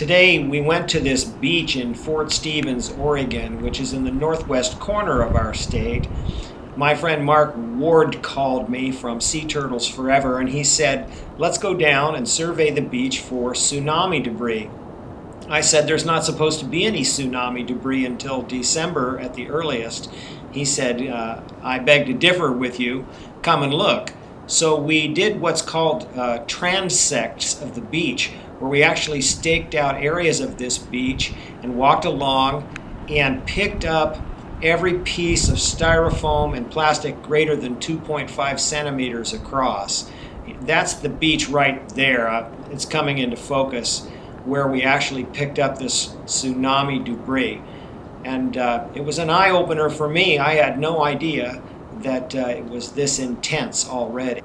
Today we went to this beach in Fort Stevens, Oregon, which is in the northwest corner of our state. My friend Mark Ward called me from Sea Turtles Forever, and he said, let's go down and survey the beach for tsunami debris. I said there's not supposed to be any tsunami debris until December at the earliest. He said, I beg to differ with you, come and look. So we did what's called transects of the beach, where we actually staked out areas of this beach and walked along and picked up every piece of styrofoam and plastic greater than 2.5 centimeters across. That's the beach right there. It's coming into focus, where we actually picked up this tsunami debris. And it was an eye-opener for me. I had no idea that it was this intense already.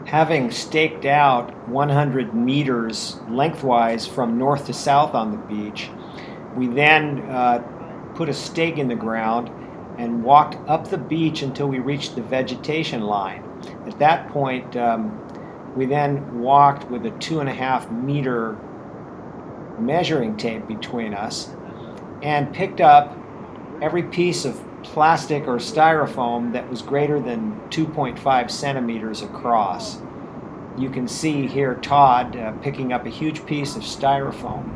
Having staked out 100 meters lengthwise from north to south on the beach, we then put a stake in the ground and walked up the beach until we reached the vegetation line. At that point, we then walked with a 2.5 meter measuring tape between us and picked up every piece of plastic or styrofoam that was greater than 2.5 centimeters across. You can see here Todd picking up a huge piece of styrofoam,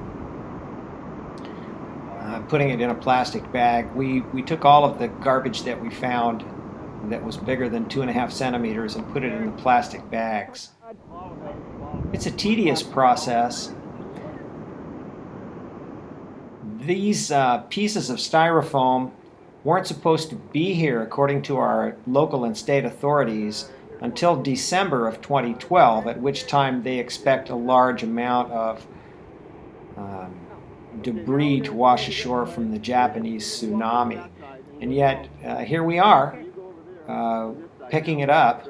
putting it in a plastic bag. We took all of the garbage that we found that was bigger than 2.5 centimeters and put it in the plastic bags. It's a tedious process. These pieces of styrofoam weren't supposed to be here, according to our local and state authorities, until December of 2012, at which time they expect a large amount of debris to wash ashore from the Japanese tsunami. And yet, here we are, picking it up.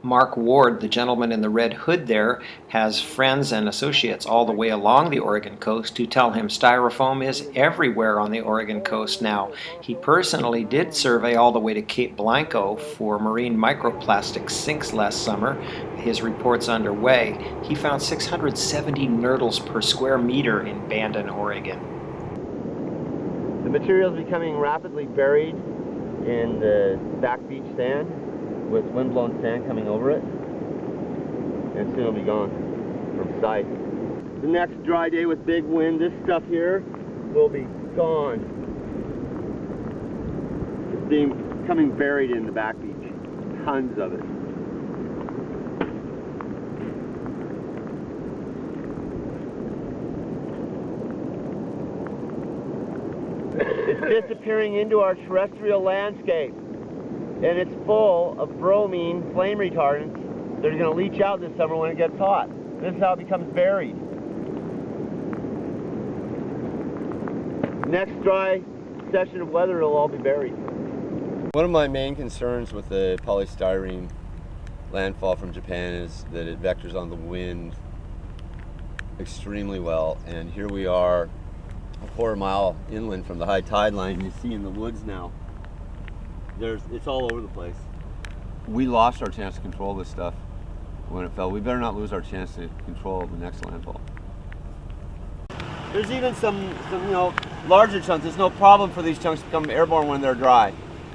Mark Ward, the gentleman in the red hood there, has friends and associates all the way along the Oregon coast who tell him styrofoam is everywhere on the Oregon coast now. He personally did survey all the way to Cape Blanco for marine microplastic sinks last summer. His report's underway. He found 670 nurdles per square meter in Bandon, Oregon. The material is becoming rapidly buried in the back beach sand, with windblown sand coming over it, and soon it'll be gone from sight. The next dry day with big wind, this stuff here will be gone. It's becoming buried in the back beach. Tons of it. It's disappearing into our terrestrial landscape. And it's full of bromine flame retardants that are going to leach out this summer when it gets hot. This is how it becomes buried. Next dry session of weather, it'll all be buried. One of my main concerns with the polystyrene landfall from Japan is that it vectors on the wind extremely well. And here we are a quarter mile inland from the high tide line. You see in the woods now, it's all over the place. We lost our chance to control this stuff when it fell. We better not lose our chance to control the next landfall. There's even some larger chunks. There's no problem for these chunks to become airborne when they're dry.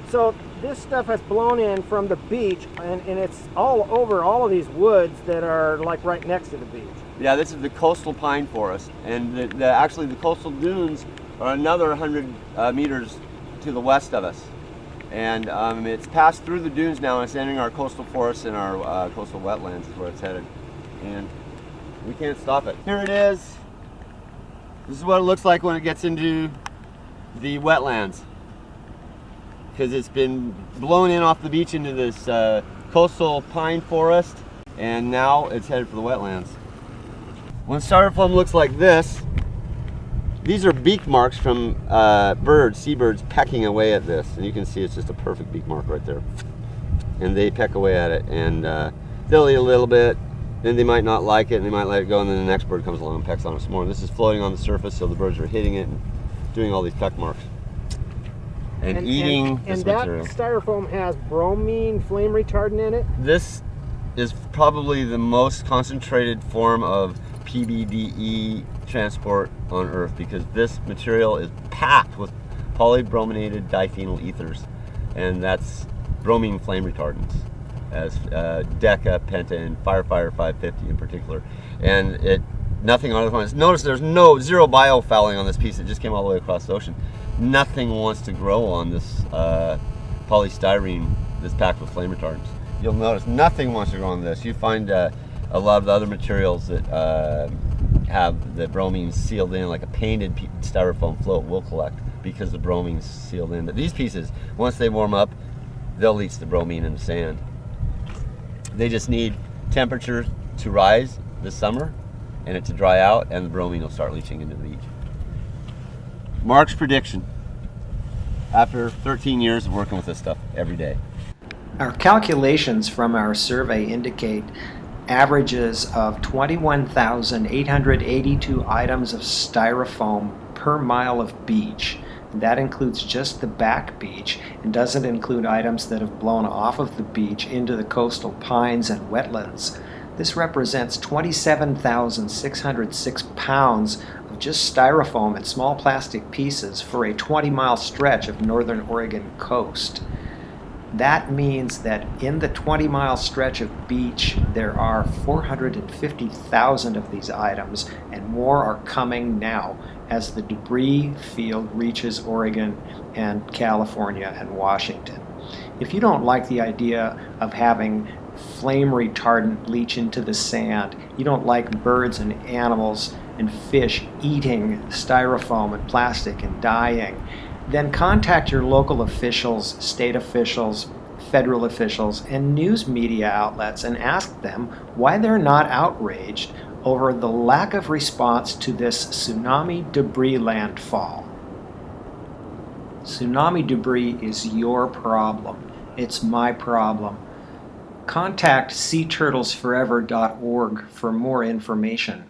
So this stuff has blown in from the beach, and it's all over all of these woods that are like right next to the beach. Yeah, this is the coastal pine forest, and actually the coastal dunes are another 100 meters to the west of us. And it's passed through the dunes now, and it's entering our coastal forests and our coastal wetlands is where it's headed. And we can't stop it. Here it is. This is what it looks like when it gets into the wetlands, because it's been blown in off the beach into this coastal pine forest, and now it's headed for the wetlands. When styrofoam looks like this, these are beak marks from seabirds pecking away at this, and you can see it's just a perfect beak mark right there. And they peck away at it, and they'll eat a little bit, then they might not like it, and they might let it go, and then the next bird comes along and pecks on it some more. This is floating on the surface, so the birds are hitting it and doing all these peck marks. And eating this material. And that styrofoam has bromine flame retardant in it? This is probably the most concentrated form of PBDE transport on Earth, because this material is packed with polybrominated diphenyl ethers, and that's bromine flame retardants, as Deca, Penta, and Firefighter 550 in particular. And nothing on it. Notice there's zero biofouling on this piece. It just came all the way across the ocean. Nothing wants to grow on this polystyrene that's packed with flame retardants. You'll notice nothing wants to grow on this. You find a lot of the other materials that have the bromine sealed in, like a painted styrofoam float, will collect because the bromine's sealed in. But these pieces, once they warm up, they'll leach the bromine in the sand. They just need temperature to rise this summer and it to dry out, and the bromine will start leaching into the beach. Mark's prediction, after 13 years of working with this stuff every day. Our calculations from our survey indicate averages of 21,882 items of styrofoam per mile of beach. That includes just the back beach and doesn't include items that have blown off of the beach into the coastal pines and wetlands. This represents 27,606 pounds of just styrofoam and small plastic pieces for a 20-mile stretch of northern Oregon coast. That means that in the 20-mile stretch of beach, there are 450,000 of these items, and more are coming now as the debris field reaches Oregon and California and Washington. If you don't like the idea of having flame retardant leach into the sand, you don't like birds and animals and fish eating styrofoam and plastic and dying, then contact your local officials, state officials, federal officials, and news media outlets and ask them why they're not outraged over the lack of response to this tsunami debris landfall. Tsunami debris is your problem. It's my problem. Contact seaturtlesforever.org for more information.